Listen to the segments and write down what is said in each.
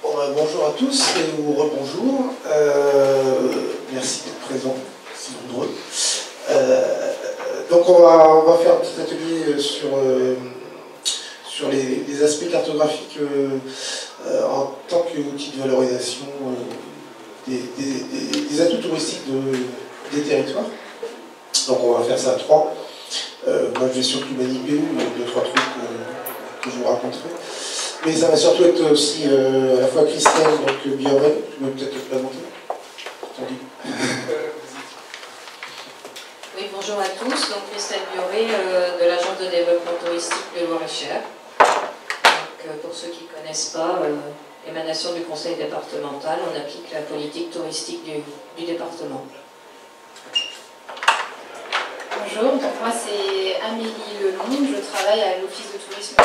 Bon, bonjour à tous et ou rebonjour. Merci d'être présents, si nombreux. Donc on va faire un petit atelier sur les aspects cartographiques en tant qu'outil de valorisation des atouts touristiques des territoires. Donc on va faire ça à trois. Moi je vais surtout manipuler deux, trois trucs que je vous raconterai. Mais ça va surtout être aussi à la fois Christelle, donc Bioré, tu peux peut-être te présenter. Oui, bonjour à tous, donc Christelle Bioré de l'Agence de développement touristique de Loir-et-Cher. Pour ceux qui ne connaissent pas, émanation du conseil départemental, on applique la politique touristique du département. Bonjour, donc moi c'est Amélie Lelong, je travaille à l'Office de tourisme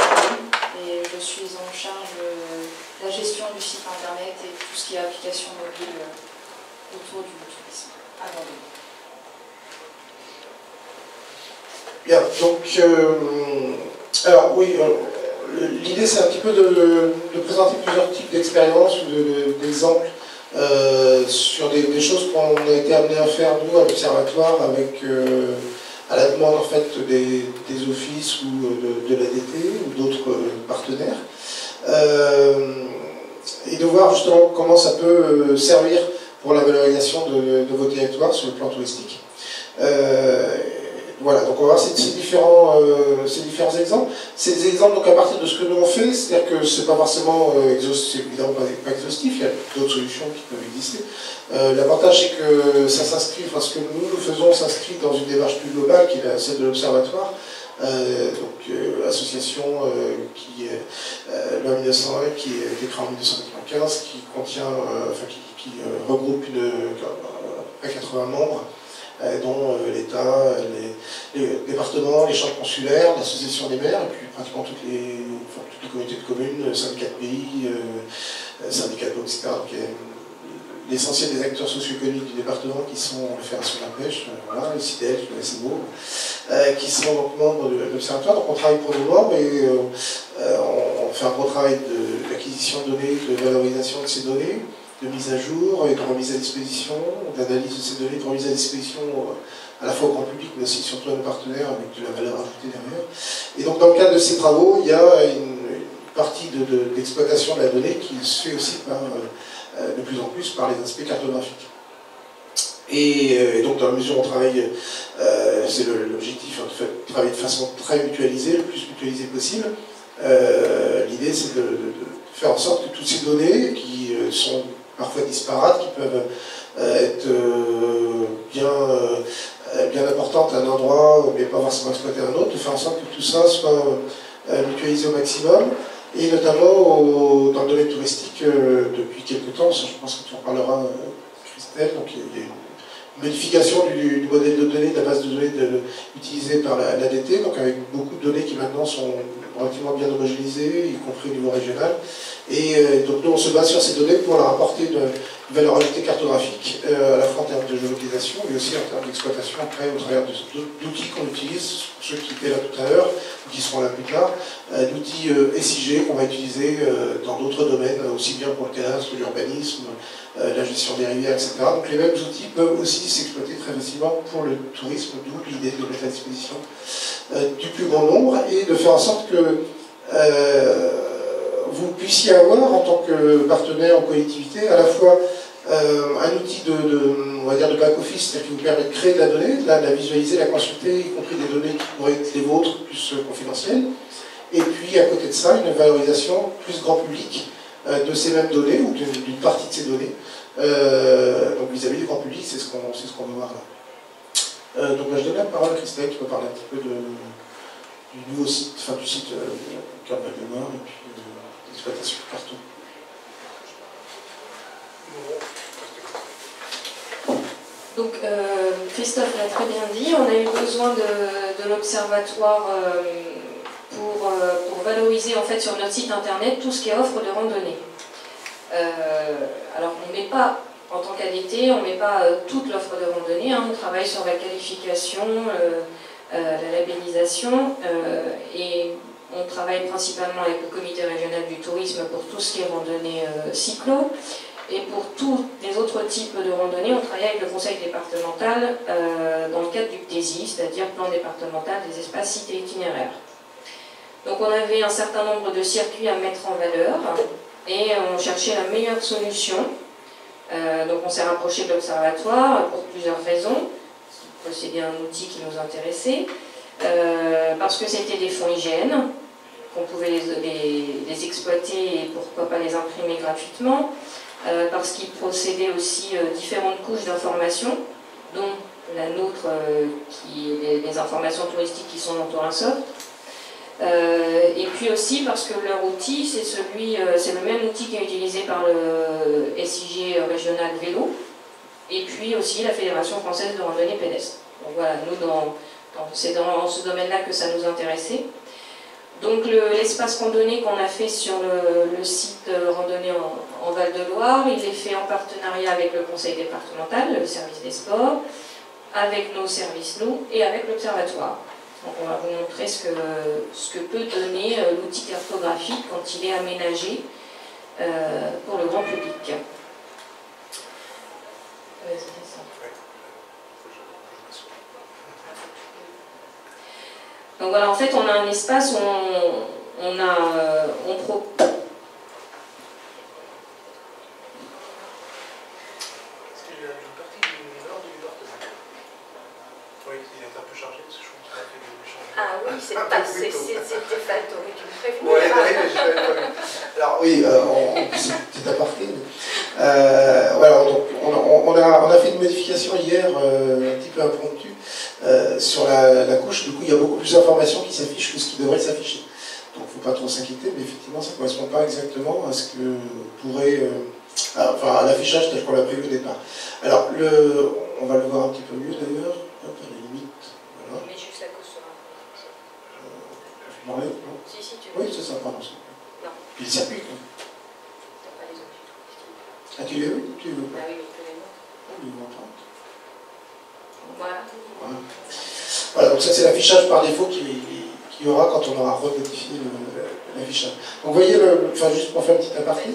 et je suis en charge de la gestion du site internet et tout ce qui est application mobile autour du tourisme à Bordeaux. Bien, donc, alors oui, l'idée c'est un petit peu de présenter plusieurs types d'expériences ou d'exemples sur des choses qu'on a été amené à faire nous à l'Observatoire avec à la demande en fait des offices ou de l'ADT ou d'autres partenaires, et de voir justement comment ça peut servir pour la valorisation de vos territoires sur le plan touristique. Voilà, donc on va voir ces différents exemples. C'est des exemples donc à partir de ce que nous on fait, c'est-à-dire que c'est pas forcément évidemment pas exhaustif, il y a d'autres solutions qui peuvent exister. L'avantage c'est que ça s'inscrit, enfin ce que nous faisons s'inscrit dans une démarche plus globale qui est celle de l'Observatoire, association loi 1901 qui est créée en 1995, qui contient, qui regroupe à 80 membres, dont l'État, les départements, les chambres consulaires, l'association des maires, et puis pratiquement toutes les communautés de communes, syndicats de pays, syndicats d'eau, etc. Donc il y a l'essentiel des acteurs socio-économiques du département qui sont la Fédération de la pêche, voilà, le CIDEL, le SMO, qui sont donc membres de l'Observatoire. Donc on travaille pour nos membres et on fait un gros travail d'acquisition de données, de valorisation de ces données, de mise à jour et de remise à disposition, d'analyse de ces données, de remise à disposition à la fois au grand public, mais aussi surtout à nos partenaires avec de la valeur ajoutée derrière. Et donc dans le cadre de ces travaux, il y a une partie d'exploitation de la donnée qui se fait aussi de plus en plus par les aspects cartographiques. Et donc dans la mesure où on travaille, c'est l'objectif, en fait, de travailler de façon très mutualisée, le plus mutualisée possible. L'idée c'est de faire en sorte que toutes ces données qui sont parfois disparates, qui peuvent être bien importantes à un endroit, mais pas forcément exploitées à un autre, de faire en sorte que tout ça soit mutualisé au maximum, et notamment dans le domaine touristique depuis quelques temps, je pense que tu en parleras, Christelle, donc il y a une modification du modèle de données, de la base de données utilisée par l'ADT, donc avec beaucoup de données qui maintenant sont relativement bien homogénéisées, y compris au niveau régional. Et donc nous on se base sur ces données pour leur apporter une valeur ajoutée cartographique, à la fois en termes de géolocalisation, mais aussi en termes d'exploitation après au travers d'outils qu'on utilise, ceux qui étaient là tout à l'heure, ou qui seront là plus tard, d'outils SIG qu'on va utiliser dans d'autres domaines, aussi bien pour le cadastre, l'urbanisme, la gestion des rivières, etc. Donc les mêmes outils peuvent aussi s'exploiter très facilement pour le tourisme, d'où l'idée de mettre à disposition du plus grand nombre et de faire en sorte que vous puissiez avoir en tant que partenaire en collectivité à la fois un outil on va dire de back-office, c'est-à-dire qui vous permet de créer de la donnée, de la visualiser, la consulter, y compris des données qui pourraient être les vôtres, plus confidentielles, et puis à côté de ça, une valorisation plus grand public de ces mêmes données, ou d'une partie de ces données, donc vis-à-vis du grand public, c'est ce qu'on veut voir là. Donc je donne la parole à Christelle, qui peut parler un petit peu du nouveau site, enfin du site Cœur de Val-de-Marne, et puis l'exploitation de carton. Donc Christophe l'a très bien dit, on a eu besoin de l'Observatoire pour valoriser en fait sur notre site internet tout ce qui est offre de randonnée. Alors on ne met pas, en tant qu'ADT, on ne met pas toute l'offre de randonnée, hein, on travaille sur la qualification, la labellisation, et on travaille principalement avec le comité régional du tourisme pour tout ce qui est randonnée cyclo. Et pour tous les autres types de randonnées, on travaille avec le conseil départemental dans le cadre du PTESI, c'est-à-dire plan départemental des espaces cités itinéraires. Donc on avait un certain nombre de circuits à mettre en valeur et on cherchait la meilleure solution. Donc on s'est rapproché de l'observatoire pour plusieurs raisons. Posséder un outil qui nous intéressait, parce que c'était des fonds IGN, qu'on pouvait les exploiter et pourquoi pas les imprimer gratuitement, parce qu'ils possédaient aussi différentes couches d'informations, dont la nôtre, qui est les informations touristiques qui sont dans Tourinsoft. Et puis aussi parce que leur outil, c'est le même outil qui est utilisé par le SIG régional vélo, et puis aussi la Fédération française de randonnée pédestre. Donc voilà, nous, c'est dans ce domaine-là que ça nous intéressait. Donc l'espace randonnée qu'on a fait sur le site randonnée en Val-de-Loire, il est fait en partenariat avec le conseil départemental, le service des sports, avec nos services, nous, et avec l'observatoire. Donc on va vous montrer ce que peut donner l'outil cartographique quand il est aménagé pour le grand public. Donc voilà, en fait, on a un espace où on propose. Est-ce qu'il y a une partie du nord du nord de Mac? Oui, il est un peu chargé parce que je trouve qu'il a fait du changement. Ah oui, c'était fait, t'aurais dû me prévenir. Ouais, alors oui, c'est aparté. Voilà, donc on a fait une modification hier, un petit peu impromptue, sur la couche. Du coup, il y a beaucoup plus d'informations qui s'affichent que ce qui devrait s'afficher. Donc, il ne faut pas trop s'inquiéter, mais effectivement, ça ne correspond pas exactement à ce que pourrait... enfin, à l'affichage tel qu'on l'a prévu au départ. Alors, on va le voir un petit peu mieux d'ailleurs. Hop, à la limite. Voilà. Mais juste la cause sur un. Je m'enlève, non? Si, tu veux. Oui, c'est ça, pardon. Non. Puis le circuit, quoi. T'as pas les objets. Ah, tu les veux? Tu les veux pas? Ah oui, mais tu les montres. Oh, ils vont pas. Voilà. Voilà, donc ça c'est l'affichage par défaut qu'il y aura quand on aura remodifié l'affichage. Donc vous voyez, enfin juste pour faire un petit aparté,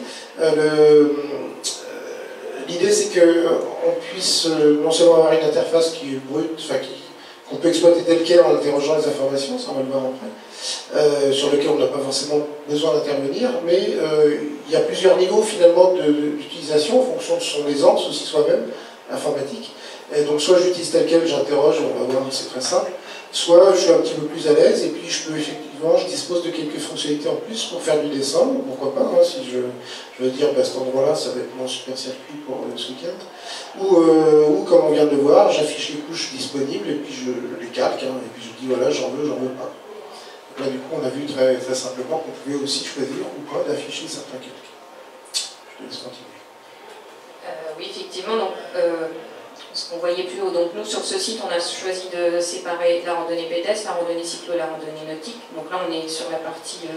l'idée c'est qu'on puisse non seulement avoir une interface qui est brute, enfin qu'on peut exploiter telle qu'elle en interrogeant les informations, ça on va le voir après, sur lequel on n'a pas forcément besoin d'intervenir, mais il y a plusieurs niveaux finalement d'utilisation en fonction de son aisance aussi soi-même, informatique. Et donc soit j'utilise tel quel, j'interroge, on va voir, c'est très simple, soit je suis un petit peu plus à l'aise et puis je dispose de quelques fonctionnalités en plus pour faire du dessin, pourquoi pas, hein, si je veux dire, cet endroit-là, ça va être mon super circuit pour ce week-end, ou comme on vient de le voir, j'affiche les couches disponibles et puis je les calque, hein, et puis je dis voilà, j'en veux pas. Donc là du coup on a vu très, très simplement qu'on pouvait aussi choisir ou pas d'afficher certains calques. Je te laisse continuer. Oui, effectivement, donc, ce qu'on voyait plus haut. Donc nous, sur ce site, on a choisi de séparer la randonnée pédestre, la randonnée cyclo, la randonnée nautique. Donc là, on est sur la partie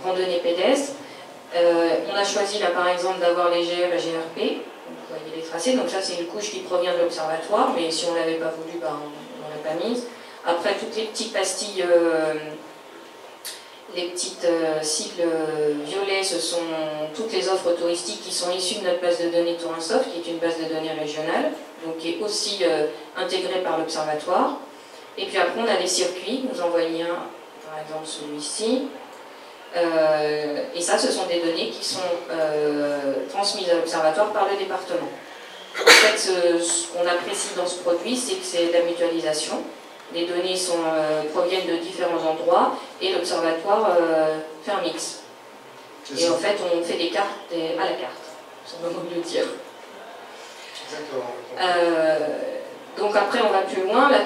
randonnée pédestre. On a choisi, là, par exemple, d'avoir les GR et GRP. Donc, vous voyez les tracés. Donc ça, c'est une couche qui provient de l'observatoire, mais si on ne l'avait pas voulu, ben, on ne l'aurait pas mise. Après, toutes les petites pastilles... les petites sigles violets, ce sont toutes les offres touristiques qui sont issues de notre base de données Tourinsoft, qui est une base de données régionale, donc qui est aussi intégrée par l'observatoire. Et puis après, on a les circuits, nous en voyez un, par exemple celui-ci. Et ça, ce sont des données qui sont transmises à l'observatoire par le département. En fait, ce qu'on apprécie dans ce produit, c'est que c'est de la mutualisation. Les données proviennent de différents endroits et l'observatoire fait un mix. Et en fait, on fait des cartes à la carte, c'est le moment de le dire. Exactement. Donc après, on va plus loin. Là,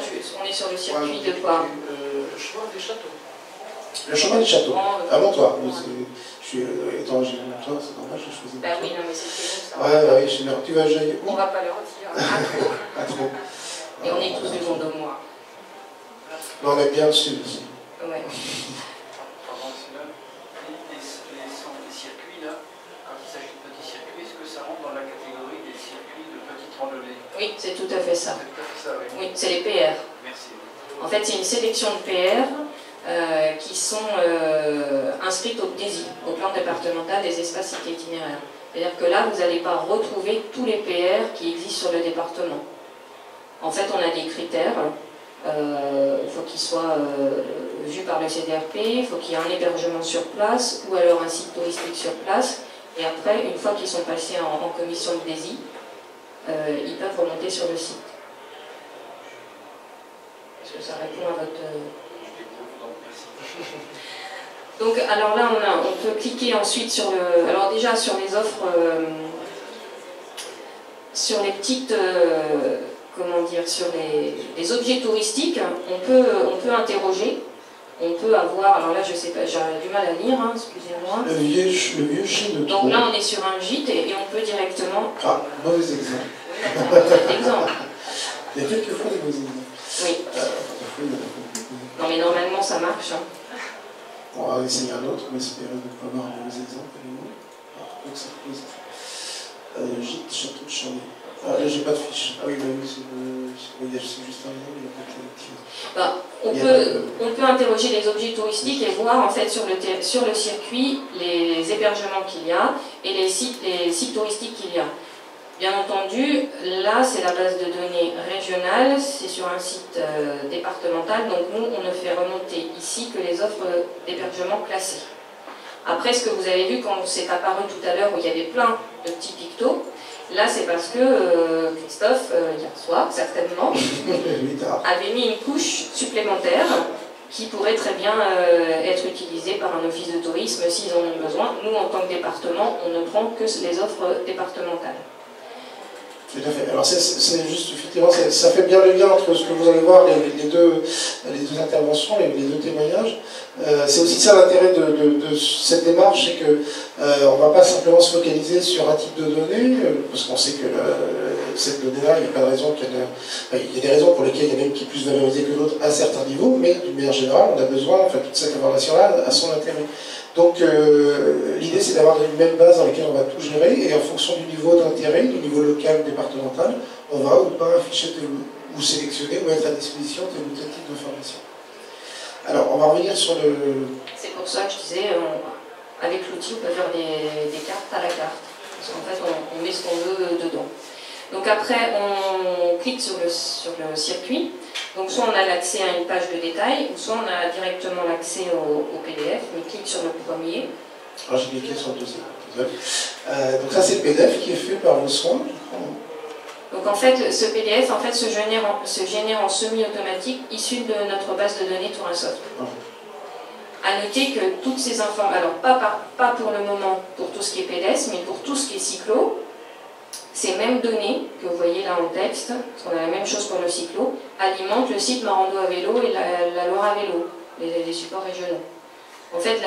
on est sur le circuit de quoi? Le chemin des châteaux. Le chemin des châteaux. À Montoire. Étant j'ai Montoire, c'est normal, j'ai choisi. Bah oui, non, mais c'était bon ça. Ouais, ouais, tu vas jaillir. On va pas le retirer. À trop. Et on est tous du monde au mois. Mais on est bien dessus aussi. Ouais. Pardon, c'est là. Les circuits, là, quand il s'agit de petits circuits, est-ce que ça rentre dans la catégorie des circuits de petites randonnées? Oui, c'est tout à fait ça. C'est tout à fait ça, oui. Oui, c'est les PR. Merci. En fait, c'est une sélection de PR qui sont inscrites au DESI, au plan départemental des espaces cités itinéraires. C'est-à-dire que là, vous n'allez pas retrouver tous les PR qui existent sur le département. En fait, on a des critères. Il faut qu'ils soient vus par le CDRP, il faut qu'il y ait un hébergement sur place ou alors un site touristique sur place. Et après, une fois qu'ils sont passés en commission de DESI, ils peuvent remonter sur le site. Est-ce que ça répond à votre... Donc, alors là, on peut cliquer ensuite sur le... Alors déjà, sur les offres, sur les petites... comment dire, sur les objets touristiques, on peut interroger, on peut avoir, alors là je sais pas, j'ai du mal à lire, hein, excusez-moi. Le vieux gîte de Trône. Donc là on est sur un gîte et on peut directement... Ah, mauvais exemple. Exemple. Il y a quelques fois des mauvais exemples. Oui. Non mais normalement ça marche. Hein. On va essayer un autre, mais espérer ne pas avoir un mauvais exemple. Donc ça pose. Gîte, château de Chambly. Ah, là, j'ai pas de fiche. Ah oui, c'est juste un lien, il a pas de... On peut interroger les objets touristiques et voir en fait sur le circuit les hébergements qu'il y a et les sites touristiques qu'il y a. Bien entendu, là c'est la base de données régionale, c'est sur un site départemental, donc nous on ne fait remonter ici que les offres d'hébergement classées. Après, ce que vous avez vu quand c'est apparu tout à l'heure où il y avait plein de petits pictos, là, c'est parce que Christophe, hier soir, certainement, avait mis une couche supplémentaire qui pourrait très bien être utilisée par un office de tourisme s'ils en ont besoin. Nous, en tant que département, on ne prend que les offres départementales. Tout à fait. Alors c'est juste, effectivement, ça fait bien le lien entre ce que vous allez voir, les deux interventions, les deux témoignages. C'est aussi ça l'intérêt de cette démarche, c'est qu'on ne va pas simplement se focaliser sur un type de données, parce qu'on sait que cette donnée-là, il n'y a pas de raison il y a des raisons pour lesquelles il y en a une qui est plus valorisée que l'autre à certains niveaux, mais d'une manière générale, on a besoin, enfin toute cette information-là a son intérêt. Donc l'idée c'est d'avoir une même base dans laquelle on va tout gérer et en fonction du niveau d'intérêt, du niveau local, départemental, on va ou pas afficher ou sélectionner ou mettre à disposition tel ou tel type d'information. Alors on va revenir sur le... C'est pour ça que je disais, avec l'outil on peut faire des cartes à la carte. Parce qu'en fait on met ce qu'on veut dedans. Donc après on clique sur le circuit. Donc soit on a l'accès à une page de détail, ou soit on a directement l'accès au PDF. On clique sur le premier. Alors j'ai cliqué sur le deuxième. Donc ça c'est le PDF qui est fait par vos soins. Donc en fait ce PDF se génère en semi-automatique issu de notre base de données Tourinsoft. À noter que toutes ces informations, alors pas pour le moment pour tout ce qui est PDS, mais pour tout ce qui est cyclo, ces mêmes données que vous voyez là en texte, parce qu'on a la même chose pour le cyclo, alimentent le site Marando à vélo et la Loire à vélo, les supports régionaux. En fait,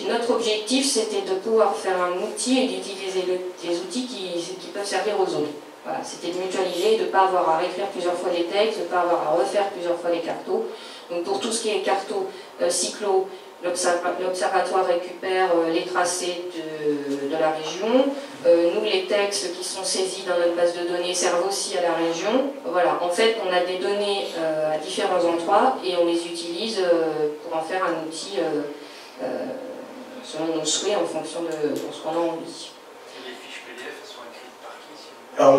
notre objectif, c'était de pouvoir faire un outil et d'utiliser des outils qui peuvent servir aux autres. Voilà, c'était de mutualiser, de ne pas avoir à réécrire plusieurs fois les textes, de ne pas avoir à refaire plusieurs fois les cartos. Donc pour tout ce qui est carto, cyclo, l'Observatoire récupère les tracés de la région. Nous, les textes qui sont saisis dans notre base de données servent aussi à la région. Voilà, en fait, on a des données à différents endroits et on les utilise pour en faire un outil selon nos souhaits en fonction de ce qu'on a envie. Et les fiches PDF, elles sont écrites par qui? Alors,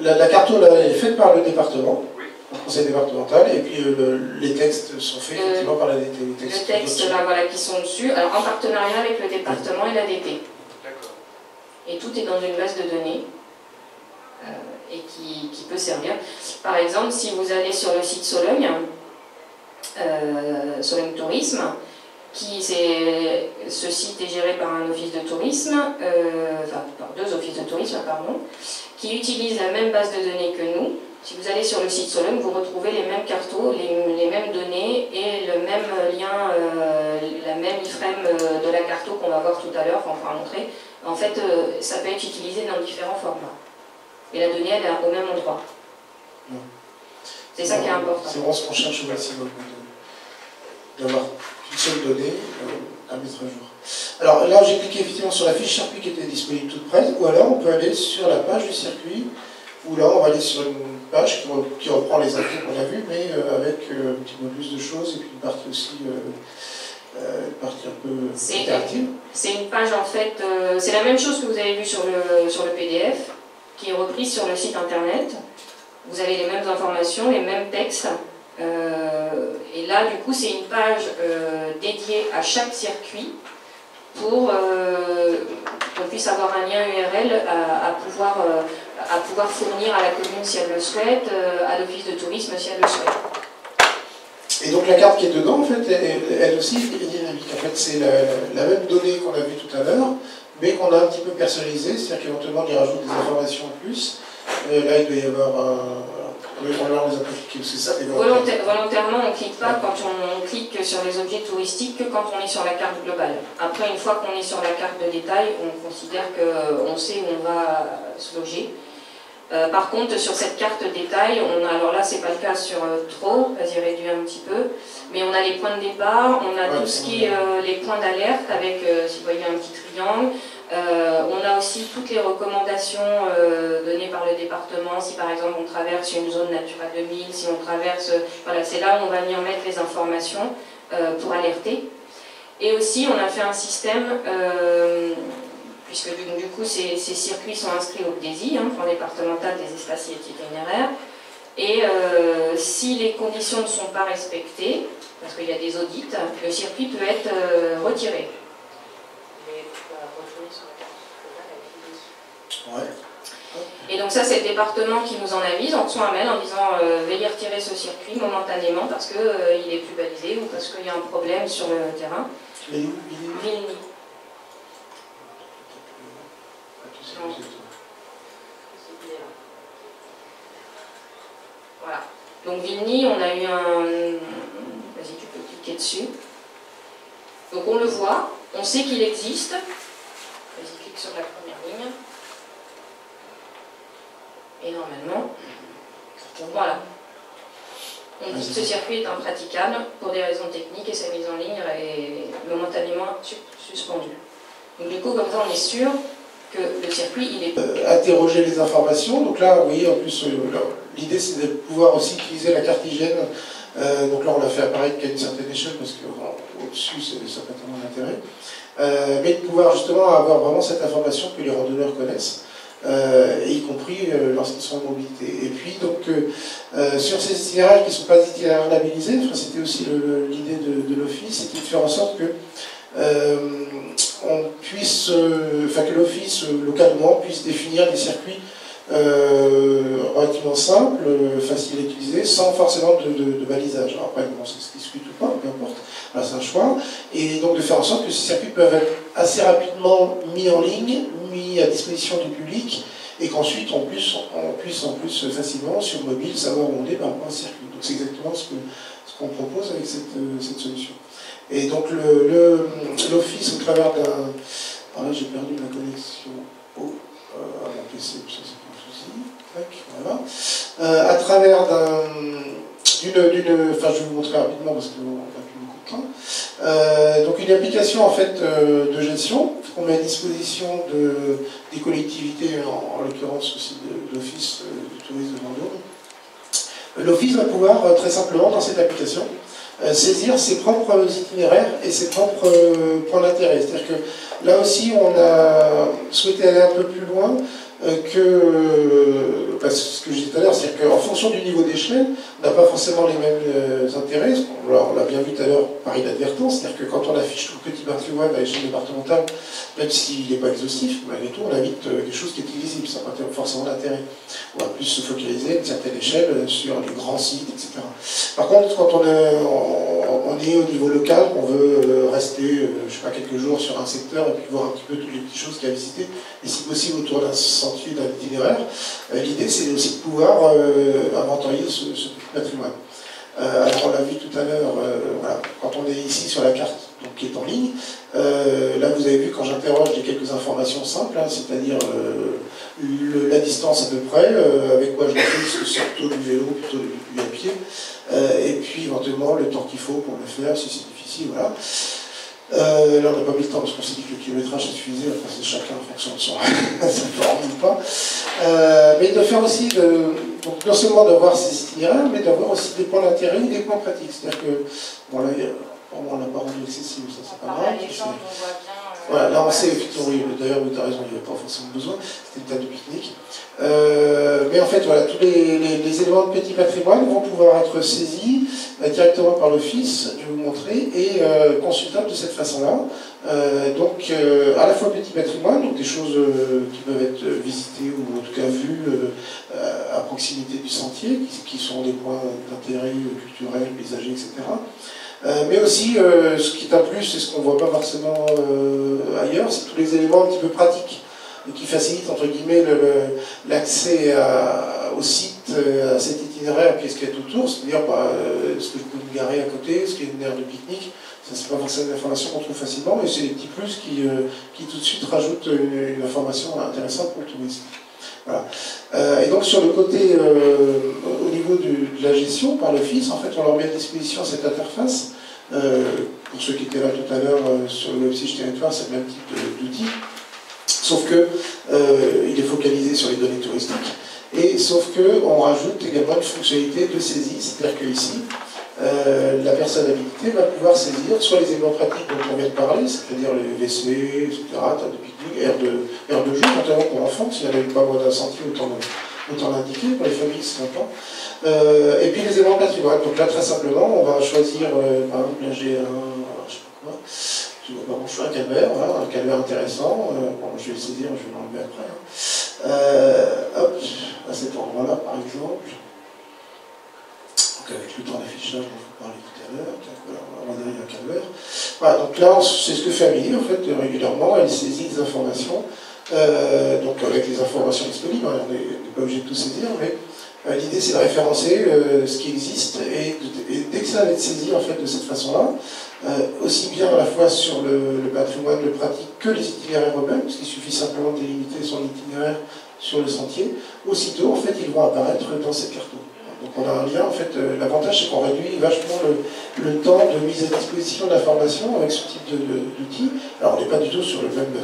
la carte là, est faite par le département. Oui. Le conseil départemental, et puis les textes sont faits effectivement par la DT. Les textes là, voilà, qui sont dessus, alors en partenariat avec le département et la DT. D'accord. Et tout est dans une base de données et qui peut servir. Par exemple, si vous allez sur le site Sologne, Sologne Tourisme, ce site est géré par un office de tourisme, enfin par 2 offices de tourisme, pardon, qui utilisent la même base de données que nous. Si vous allez sur le site Sologne, vous retrouvez les mêmes cartos, les mêmes données et le même lien, la même iframe de la carto qu'on va voir tout à l'heure, enfin on va montrer. En fait, ça peut être utilisé dans différents formats. Et la donnée, elle est au même endroit. C'est ça qui est important. C'est vraiment ce qu'on cherche au maximum, d'avoir une seule donnée à mettre à jour. Alors là, j'ai cliqué effectivement sur la fiche circuit qui était disponible toute prête, ou alors on peut aller sur la page du circuit où là, on va aller sur une page qui reprend les infos qu'on a vues, mais avec un petit peu plus de choses, et puis une partie aussi, une partie un peu interactive. C'est une page, en fait, c'est la même chose que vous avez vu sur le PDF, qui est reprise sur le site internet. Vous avez les mêmes informations, les mêmes textes. Et là, du coup, c'est une page dédiée à chaque circuit pour qu'on puisse avoir un lien URL à pouvoir fournir à la commune si elle le souhaite, à l'office de tourisme si elle le souhaite. Et donc la carte qui est dedans, en fait, elle aussi est dynamique. En fait, c'est la même donnée qu'on a vue tout à l'heure, mais qu'on a un petit peu personnalisée, c'est-à-dire qu'éventuellement on y rajoute des informations en plus. Là, il doit y avoir on les a pas cliqué, c'est ça. Volontairement, on ne clique pas quand on clique sur les objets touristiques que quand on est sur la carte globale. Après, une fois qu'on est sur la carte de détail, on considère qu'on sait où on va se loger. Par contre, sur cette carte détail, alors là, c'est pas le cas sur trop, vas-y réduire un petit peu, mais on a les points de départ, on a tout ce qui est les points d'alerte avec, si vous voyez, un petit triangle. On a aussi toutes les recommandations données par le département, si par exemple on traverse une zone Natura 2000, si on traverse, voilà, c'est là où on va venir mettre les informations pour alerter. Et aussi, on a fait un système, puisque du coup ces circuits sont inscrits au PDESI, plan départemental des espaces itinéraires, et si les conditions ne sont pas respectées, parce qu'il y a des audits, le circuit peut être retiré. Et donc ça, c'est le département qui nous en avise, en reçoit un mail en disant veuillez retirer ce circuit momentanément parce qu'il est plus balisé ou parce qu'il y a un problème sur le terrain. Vilny. Voilà. Donc Vilny, on a eu un... Vas-y, tu peux cliquer dessus. Donc on le voit, on sait qu'il existe. Vas-y, clique sur la première ligne. Et normalement, voilà. On dit que ce circuit est impraticable pour des raisons techniques et sa mise en ligne est momentanément suspendue. Donc du coup, comme ça, on est sûr que le circuit, il est... interroger les informations. Donc là, vous voyez, en plus, l'idée, c'est de pouvoir aussi utiliser la carte hygiène. Donc là, on l'a fait apparaître qu'à une certaine échelle, parce qu'au-dessus, ça n'a pas tellement d'intérêt. Mais de pouvoir justement avoir vraiment cette information que les randonneurs connaissent. Y compris lorsqu'ils sont en mobilité. Et puis, donc, sur ces itinéraires qui ne sont pas itinéraires labellisés, c'était aussi l'idée de l'Office, c'était de faire en sorte que on puisse, que l'Office localement puisse définir des circuits relativement simples, faciles à utiliser, sans forcément de balisage. Alors après, bon, ça se discute ou pas, peu importe, là, c'est un choix. Et donc de faire en sorte que ces circuits peuvent être assez rapidement mis en ligne, mis à disposition du public, et qu'ensuite on puisse en plus facilement, sur mobile, savoir où on est par rapport à un circuit. Donc c'est exactement ce qu'on propose avec cette solution. Et donc l'Office, au travers d'un... Alors là, j'ai perdu ma connexion à mon PC, ça c'est pas un souci. Voilà. À travers d'une... Enfin, je vais vous montrer rapidement parce qu'on n'a plus beaucoup de temps. Donc une application en fait de gestion qu'on met à disposition des collectivités, en l'occurrence aussi de l'Office du tourisme de Vendôme. L'Office va pouvoir très simplement dans cette application saisir ses propres itinéraires et ses propres points d'intérêt. C'est-à-dire que là aussi on a souhaité aller un peu plus loin ce que j'ai dit tout à l'heure, c'est-à-dire qu'en fonction du niveau d'échelle, on n'a pas forcément les mêmes intérêts. On l'a bien vu tout à l'heure par inadvertance, c'est-à-dire que quand on affiche tout le petit parti web à l'échelle départementale, même s'il n'est pas exhaustif, malgré tout, on invite quelque chose qui est illisible, ça n'a pas forcément d'intérêt. On va plus se focaliser à une certaine échelle sur les grands sites, etc. Par contre, quand on est au niveau local, on veut rester, je sais pas, quelques jours sur un secteur et puis voir un petit peu toutes les petites choses qu'il y a à visiter, et si possible autour d'un sentier, d'un itinéraire, l'idée c'est aussi de pouvoir inventorier ce petit patrimoine. Alors on l'a vu tout à l'heure, voilà, quand on est ici sur la carte donc, qui est en ligne, là vous avez vu quand j'interroge, j'ai quelques informations simples, hein, c'est-à-dire la distance à peu près, avec quoi je le fais, c'est plutôt du vélo, plutôt du à pied, et puis éventuellement le temps qu'il faut pour le faire, si c'est difficile, voilà. Là, on n'a pas mis le temps parce qu'on s'est dit que le kilométrage ça suffisait, après c'est chacun en fonction de son forme ou pas. Mais de faire aussi, donc non seulement d'avoir ces itinéraires, mais d'avoir aussi des points d'intérêt et des points pratiques. C'est-à-dire que, bon là, on l'a pas rendu accessible, ça c'est pas grave. On voit bien. Voilà, là on sait, effectivement, oui, d'ailleurs, tu as raison, il n'y avait pas forcément besoin, c'était une table de pique-nique. Mais en fait, voilà, tous les éléments de petit patrimoine vont pouvoir être saisis directement par l'office, je vais vous montrer, et consultables de cette façon-là. Donc, à la fois petit patrimoine, donc des choses qui peuvent être visitées ou en tout cas vues à proximité du sentier, qui sont des points d'intérêt culturel, paysager, etc. Mais aussi, ce qui est un plus, et ce qu'on ne voit pas forcément ailleurs, c'est tous les éléments un petit peu pratiques, et qui facilitent, entre guillemets, l'accès au site, à cet itinéraire, puis ce qu'il y a autour, c'est-à-dire est-ce que je peux me garer à côté, est-ce qu'il y a une aire de pique-nique, ça c'est pas forcément une information qu'on trouve facilement, mais c'est des petits plus qui tout de suite rajoutent une information intéressante pour le tourisme. Voilà. Et donc sur le côté, au niveau de la gestion par l'office, en fait on leur met à disposition cette interface. Pour ceux qui étaient là tout à l'heure sur le Website Territoire, c'est le même type d'outil, sauf que il est focalisé sur les données touristiques, et sauf qu'on rajoute également une fonctionnalité de saisie, c'est-à-dire que ici, la personne habilitée va pouvoir saisir soit les éléments pratiques dont on vient de parler, c'est-à-dire les WC, etc., table de pique-nique, aire de jeu, notamment pour enfants, s'il n'y en avait pas moins d'un sentier, autant l'indiquer, pour les familles c'est sympa. Et puis les éléments patrimoine. Donc là, très simplement, on va choisir, par exemple, là j'ai je sais pas quoi, je vois pas mon choix, un calvaire, voilà, un calvaire intéressant. Bon, je vais le saisir, je vais l'enlever après. Hop, à cet endroit-là, par exemple. Donc avec le temps d'affichage dont je vous parlais tout à l'heure, on va derrière un calvaire. Voilà, donc là, c'est ce que fait Amélie, en fait, régulièrement, elle saisit des informations, donc avec les informations disponibles, hein, on n'est pas obligé de tout saisir, mais l'idée c'est de référencer ce qui existe, et dès que ça va être saisi, en fait, de cette façon-là, aussi bien à la fois sur le patrimoine, le pratique, que les itinéraires eux-mêmes, parce qu'il suffit simplement de délimiter son itinéraire sur le sentier, aussitôt, en fait, ils vont apparaître dans cette carte. Donc on a un lien, en fait, l'avantage c'est qu'on réduit vachement le temps de mise à disposition de l'information avec ce type d'outils. Alors on n'est pas du tout sur le même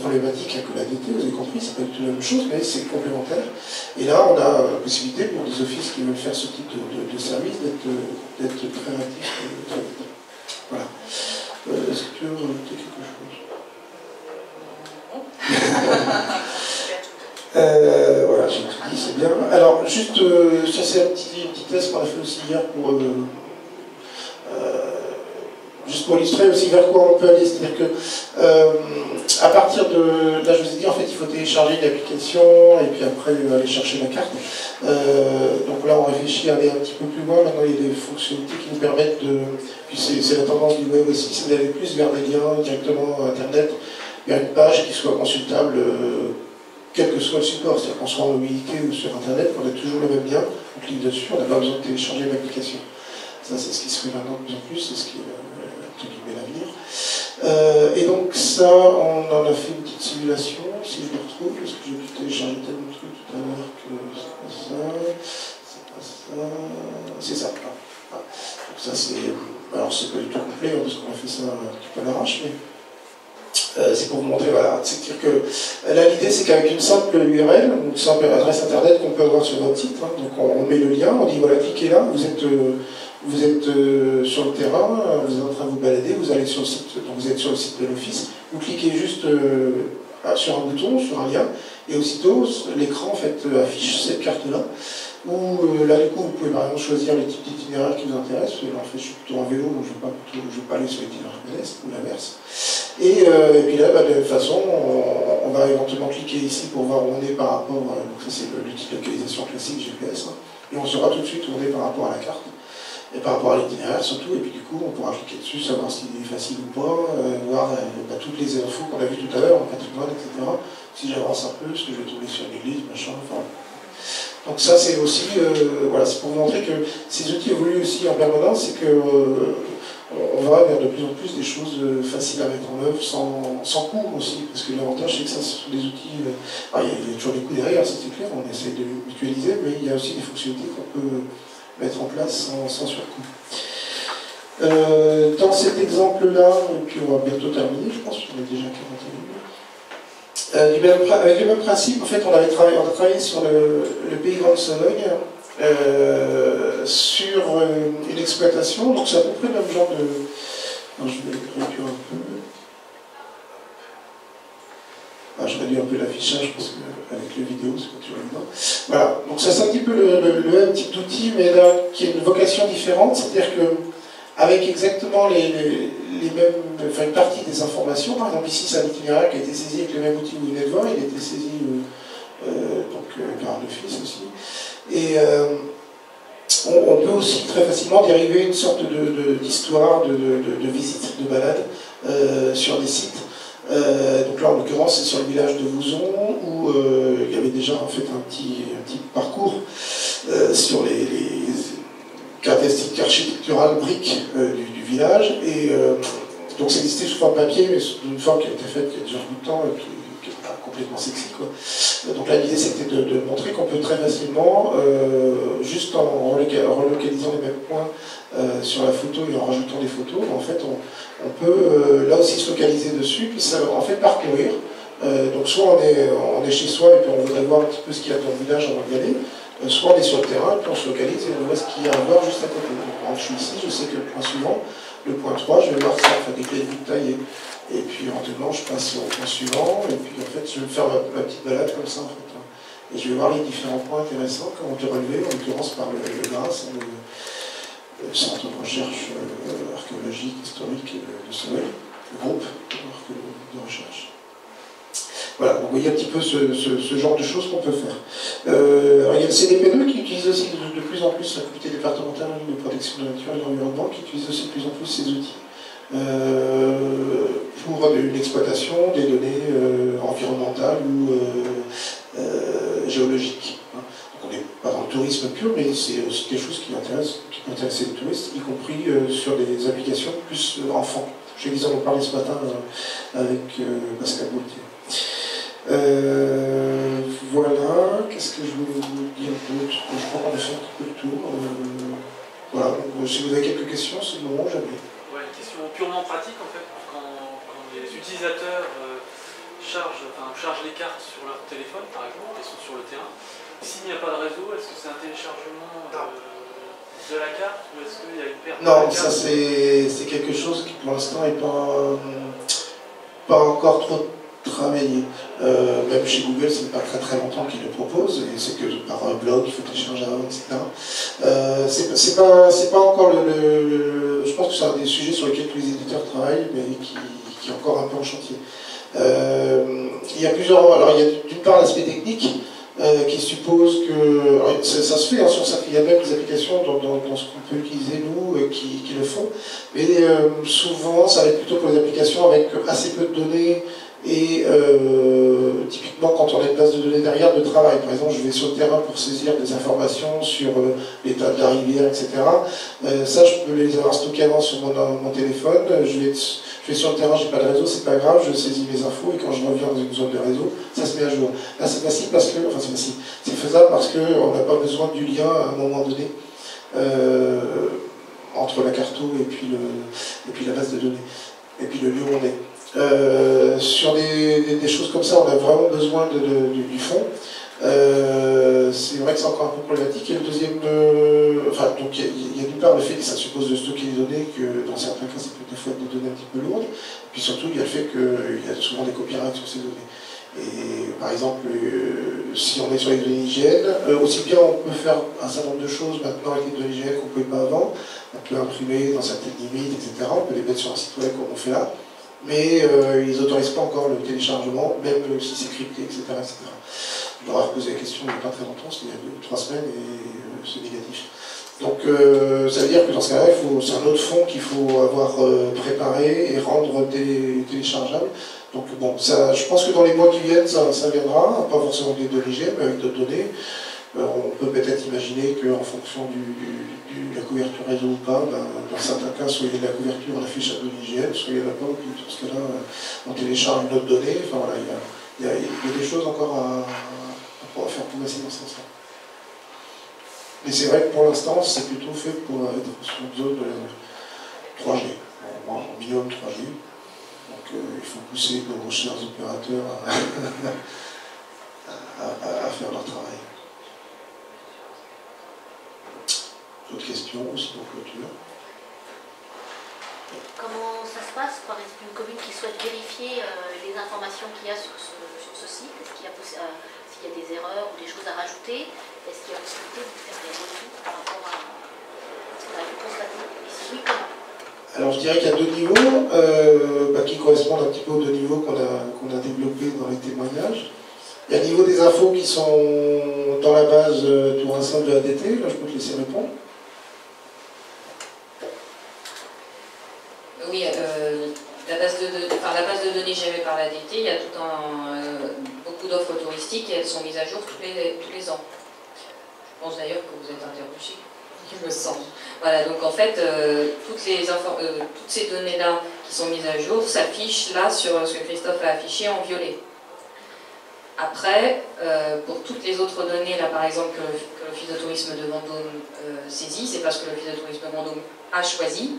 problématique que l'ADT, vous avez compris, c'est pas du tout la même chose, mais c'est complémentaire. Et là on a la possibilité pour des offices qui veulent faire ce type de service d'être très réactifs très vite. Voilà. Est-ce que tu veux rajouter quelque chose? Voilà, j'ai tout dit, c'est bien. Alors, juste, ça c'est un petit test qu'on a fait aussi hier pour juste pour illustrer aussi vers quoi on peut aller. C'est-à-dire que, à partir de. Là, je vous ai dit, en fait, il faut télécharger une application et puis après aller chercher la carte. Donc là, on réfléchit à aller un petit peu plus loin. Maintenant, il y a des fonctionnalités qui nous permettent de. Puis c'est la tendance du web aussi, c'est d'aller plus vers des liens directement Internet, vers une page qui soit consultable. Quel que soit le support, c'est-à-dire qu'on soit en mobilité ou sur Internet, on a toujours le même lien, on clique dessus, on n'a pas besoin de télécharger l'application. Ça, c'est ce qui se fait maintenant de plus en plus, c'est ce qui est entre guillemets l'avenir. Et donc ça, on en a fait une petite simulation, si je le retrouve, parce que j'ai pu télécharger tellement de trucs tout à l'heure que c'est pas ça, c'est ça. Ah. Donc ça, c'est... Alors c'est pas du tout complet, parce qu'on a fait ça un petit peu à l'arrache, mais... c'est pour vous montrer, voilà, c'est-à-dire que là l'idée c'est qu'avec une simple URL, une simple adresse internet qu'on peut avoir sur notre site, hein, donc on met le lien, on dit voilà, cliquez là, vous êtes sur le terrain, vous êtes en train de vous balader, vous allez sur le site, donc vous êtes sur le site de l'office, vous cliquez juste sur un bouton, sur un lien, et aussitôt l'écran en fait affiche cette carte-là, où là du coup vous pouvez par exemple choisir les types d'itinéraires qui vous intéressent. En fait je suis plutôt en vélo, donc je ne veux pas aller sur l'itinéraire pédestre ou l'inverse. Et puis là, de la même façon, on va éventuellement cliquer ici pour voir où on est par rapport, donc ça c'est l'outil de localisation classique GPS, hein, et on saura tout de suite où on est par rapport à la carte, et par rapport à l'itinéraire surtout, et puis du coup on pourra cliquer dessus, savoir s'il est facile ou pas, voir toutes les infos qu'on a vues tout à l'heure, en patrimoine, etc. Si j'avance un peu, ce que je vais trouver sur une église, machin, enfin... Donc ça c'est aussi, voilà, c'est pour vous montrer que ces outils évoluent aussi en permanence, c'est que on va vers de plus en plus des choses faciles à mettre en œuvre, sans coût aussi, parce que l'avantage c'est que ça, ce sont des outils, il y a toujours des coûts derrière, ça c'est clair, on essaie de mutualiser, mais il y a aussi des fonctionnalités qu'on peut mettre en place sans surcoût. Dans cet exemple-là, et puis on va bientôt terminer, je pense qu'on est déjà à 41 minutes. Avec le même principe, en fait, on a travaillé sur le pays Grande Sologne, sur une exploitation, donc c'est à peu près le même genre de... Alors, je vais réduire un peu. Je réduis un peu l'affichage parce qu'avec les vidéos, c'est pas toujours évident. Voilà, donc ça c'est un petit peu le même type d'outil, mais là, qui a une vocation différente, c'est-à-dire que avec exactement les mêmes, enfin une partie des informations, par exemple ici c'est un itinéraire qui a été saisi avec le même outil que vous venez de voir, il a été saisi par l'office aussi. Et on peut aussi très facilement dériver une sorte d'histoire, de visite, de balade sur des sites. Donc là en l'occurrence c'est sur le village de Vouzon où il y avait déjà en fait un petit parcours sur les caractéristiques architecturales briques du village et donc c'est listé sous forme papier mais sous une forme qui a été faite il y a déjà un bout de temps et qui n'est pas complètement sexy quoi. Donc là l'idée c'était de montrer qu'on peut très facilement juste en relocalisant les mêmes points sur la photo et en rajoutant des photos, en fait on peut là aussi se localiser dessus, puis ça en fait parcourir. Donc soit on est chez soi et puis on voudrait voir un petit peu ce qu'il y a dans le village avant d'y aller, soit on est sur le terrain et puis on se localise et on voit ce qu'il y a à voir juste à côté. Donc, je suis ici, je sais que le point suivant, le point 3, je vais voir ça, enfin des clés de taillées. Et puis éventuellement je passe au point suivant et puis en fait je vais me faire ma petite balade comme ça en fait. Et je vais voir les différents points intéressants qui ont été relevés, en l'occurrence par le GRAS, le Centre de recherche archéologique, historique de Sologne, le groupe de recherche. Voilà, donc vous voyez un petit peu ce genre de choses qu'on peut faire. Alors il y a le CDP2 qui utilise aussi de plus en plus, la comité départementale de protection de la nature et de l'environnement, qui utilise aussi de plus en plus ces outils pour une exploitation des données environnementales ou géologiques. On n'est pas dans le tourisme pur, mais c'est aussi quelque chose qui peut intéresser les touristes, y compris sur des applications plus enfants. Je vais en parler ce matin avec Pascal Gaultier. Voilà, qu'est-ce que je voulais vous dire d'autre? Je crois qu'on a fait un petit peu le tour. Voilà, donc, si vous avez quelques questions, c'est le moment, jamais. Ouais, une question purement pratique en fait, quand les utilisateurs chargent les cartes sur leur téléphone par exemple, et sont sur le terrain, s'il n'y a pas de réseau, est-ce que c'est un téléchargement de la carte ou est-ce qu'il y a une perte de la carte? Ça c'est quelque chose qui pour l'instant n'est pas encore trop travaillé. Même chez Google, c'est pas très longtemps qu'ils le proposent, et c'est que par un blog, il faut télécharger avant, etc. C'est pas encore je pense que c'est un des sujets sur lesquels tous les éditeurs travaillent, mais qui est encore un peu en chantier. Il y a plusieurs... Alors il y a d'une part l'aspect technique, qui suppose que... Alors, ça se fait, hein, sur ça, il y a même des applications dans ce qu'on peut utiliser, nous, qui le font, mais souvent, ça va être plutôt pour les applications avec assez peu de données, et typiquement quand on a une base de données derrière de travail, par exemple je vais sur le terrain pour saisir des informations sur l'état de la rivière, etc. Ça je peux les avoir stockées avant sur mon téléphone, je vais sur le terrain, j'ai pas de réseau, c'est pas grave, je saisis mes infos et quand je reviens dans une zone de réseau, ça se met à jour. Là c'est facile parce que, enfin c'est facile, c'est faisable parce qu'on n'a pas besoin du lien à un moment donné entre la carto et puis la base de données, et puis le lieu où on est. Sur des choses comme ça, on a vraiment besoin du fond. C'est vrai que c'est encore un peu problématique. Et le deuxième, donc il y a d'une part le fait que ça suppose de stocker des données, que dans certains cas, ça peut des fois être des données un petit peu lourdes. Et puis surtout, il y a le fait qu'il y a souvent des copyrights sur ces données. Et par exemple, si on est sur les données IGN, aussi bien on peut faire un certain nombre de choses maintenant avec les données IGN qu'on ne pouvait pas avant. On peut imprimer dans certaines limites, etc. On peut les mettre sur un site web comme on fait là. Mais ils n'autorisent pas encore le téléchargement, même si c'est crypté, etc. Je leur ai posé la question il n'y a pas très longtemps, c'était il y a 2 ou 3 semaines, et c'est négatif. Donc ça veut dire que dans ce cas-là, c'est un autre fond qu'il faut avoir préparé et rendre téléchargeable. Donc bon, ça, je pense que dans les mois qui viennent, ça viendra, pas forcément des données IGN, mais avec d'autres données. On peut peut-être imaginer qu'en fonction de la couverture réseau ou pas, dans certains cas, soit il y a de la couverture, on affiche la donnée IGN, soit il n'y en a pas, puis dans ce cas-là, on télécharge une autre donnée. Enfin voilà, il y a des choses encore à faire progresser dans ce sens-là. Mais c'est vrai que pour l'instant, c'est plutôt fait pour être sur une zone 3G, en minimum 3G. Donc il faut pousser nos chers opérateurs à faire leur travail. D'autres questions, sinon clôture. Comment ça se passe, par exemple, une commune qui souhaite vérifier les informations qu'il y a sur ce site? Est-ce qu'il y a, s'il y a des erreurs ou des choses à rajouter? Est-ce qu'il y a possibilité de faire des retours par rapport à ce qu'on a pu constater? Et si oui, comment? Alors je dirais qu'il y a deux niveaux qui correspondent un petit peu aux deux niveaux qu'on a développés dans les témoignages. Il y a le niveau des infos qui sont dans la base tour ensemble de ADT, là je peux te laisser répondre. Oui, la base de données gérée par l'ADT, il y a beaucoup d'offres touristiques et elles sont mises à jour tous les ans. Je pense d'ailleurs que vous êtes interrogé, il me semble. Voilà, donc en fait, toutes ces données-là qui sont mises à jour s'affichent là sur ce que Christophe a affiché en violet. Après, pour toutes les autres données, là par exemple que l'Office de tourisme de Vendôme saisit, c'est parce que l'Office de tourisme de Vendôme a choisi.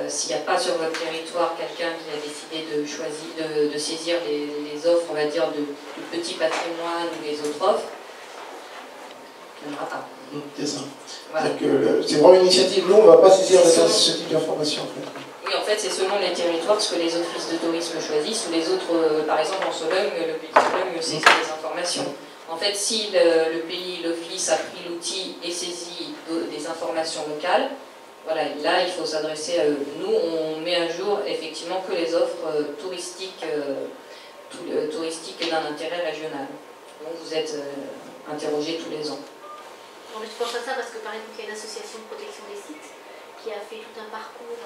S'il n'y a pas sur votre territoire quelqu'un qui a décidé de saisir les offres, on va dire, du petit patrimoine ou les autres offres, il n'y en aura pas. C'est ça. Voilà. C'est vraiment une initiative. Nous, on ne va pas saisir ce type d'informations en fait. Oui, en fait, c'est selon les territoires ce que les offices de tourisme choisissent, ou les autres, par exemple en Sologne, le pays de Sologne saisit les informations. En fait, si le pays, l'office a pris l'outil et saisit des informations locales, voilà, là, il faut s'adresser à eux. Nous, on met à jour effectivement que les offres touristiques d'un intérêt régional. Donc, vous êtes interrogés tous les ans. Non, mais je pense à ça parce que par exemple, il y a une association de protection des sites qui a fait tout un parcours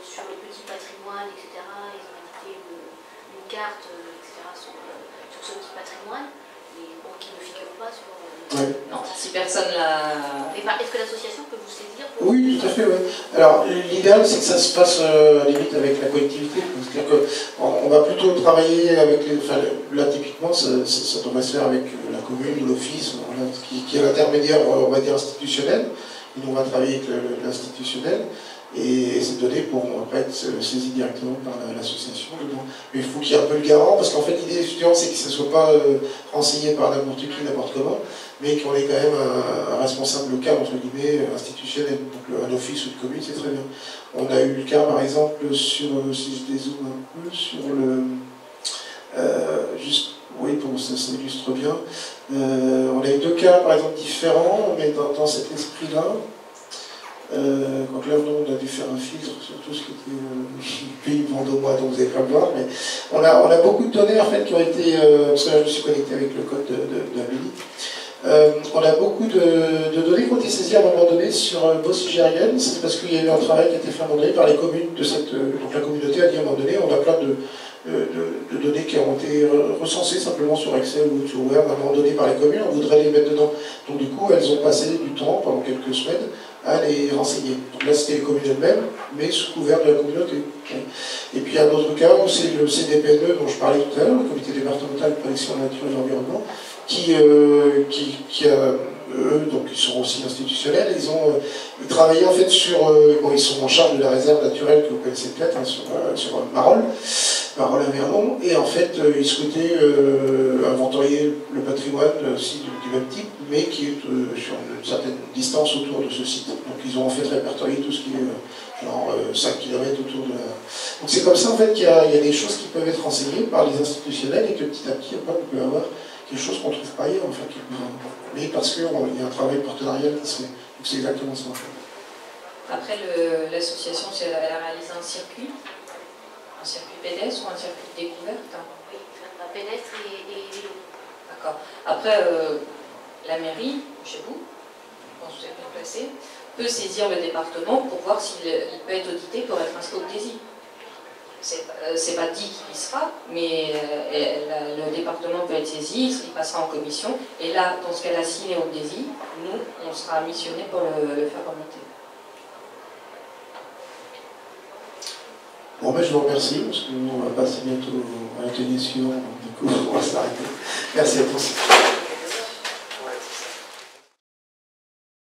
sur le petit patrimoine, etc. Ils ont édité une carte, etc. sur ce petit patrimoine, et bon, qui ne figure pas sur... Ouais. Non, si personne l'a... Est-ce que l'association peut vous saisir pour... Oui, tout à fait, oui. Alors, l'idéal, c'est que ça se passe limite avec la collectivité. C'est-à-dire qu'on va plutôt travailler avec les... Enfin, là, typiquement, ça devrait se faire avec la commune ou l'office, voilà, qui est l'intermédiaire, on va dire, institutionnel. Et nous, on va travailler avec l'institutionnel. Et ces données pourront après être saisies directement par l'association. Mais il faut qu'il y ait un peu le garant, parce qu'en fait, l'idée étudiante, c'est que ce ne soit pas renseigné par n'importe qui, n'importe comment, mais qu'on ait quand même un responsable local, entre guillemets, institutionnel. Donc un office ou une commune, c'est très bien. On a eu le cas, par exemple, sur, si je dézoome un peu, sur le... juste, oui, pour ça illustre bien. On a eu deux cas, par exemple, différents, mais dans cet esprit-là. Quand là, on a dû faire un filtre sur tout ce qui était pays vendômois, donc vous n'allez pas le voir, mais on a beaucoup de données en fait qui ont été, parce que là je me suis connecté avec le code d'Amélie, on a beaucoup de données qui ont été saisies à un moment donné sur Bosse Igérienne. C'est parce qu'il y a eu un travail qui a été fait à un moment donné par les communes de cette, donc la communauté a dit à un moment donné, on a plein de données qui ont été recensées simplement sur Excel ou sur Word à un moment donné par les communes, on voudrait les mettre dedans. Donc du coup, elles ont passé du temps, pendant quelques semaines, à les renseigner. Donc là, c'était les communes elles-mêmes, mais sous couvert de la communauté. Et puis, il y a un autre cas où c'est le CDPNE dont je parlais tout à l'heure, le Comité départemental de protection de la nature et de l'environnement, qui a, eux, donc ils sont aussi institutionnels, ils travaillaient en fait sur, bon, ils sont en charge de la réserve naturelle que vous connaissez peut-être, hein, sur Marolles à Vernon, et en fait, ils souhaitaient inventorier le patrimoine aussi du même type, mais qui est sur une certaine distance autour de ce site. Donc ils ont en fait répertorié tout ce qui est genre 5 km autour de la... Donc c'est comme ça en fait qu'il y a des choses qui peuvent être renseignées par les institutionnels et que petit à petit, après, on peut avoir quelque chose qu'on ne trouve pas ailleurs, enfin, mais parce qu'il y a un travail partenarial qui se fait. Donc c'est exactement ça en fait. Après, l'association, elle a réalisé un circuit pédestre ou un circuit de découverte? Oui, pédestre et vélo. D'accord. Après, la mairie, chez vous, je pense que vous êtes bien placé, peut saisir le département pour voir s'il peut être audité pour être inscrit au DESI. C'est pas dit qu'il y sera, mais le département peut être saisi, il passera en commission, et là, dans ce cas-là, s'il est au DESI, nous, on sera missionnés pour le faire remonter. Bon, ben, je vous remercie, parce qu'on va passer bientôt à l'atelier suivant, du coup, on va s'arrêter. Merci à tous.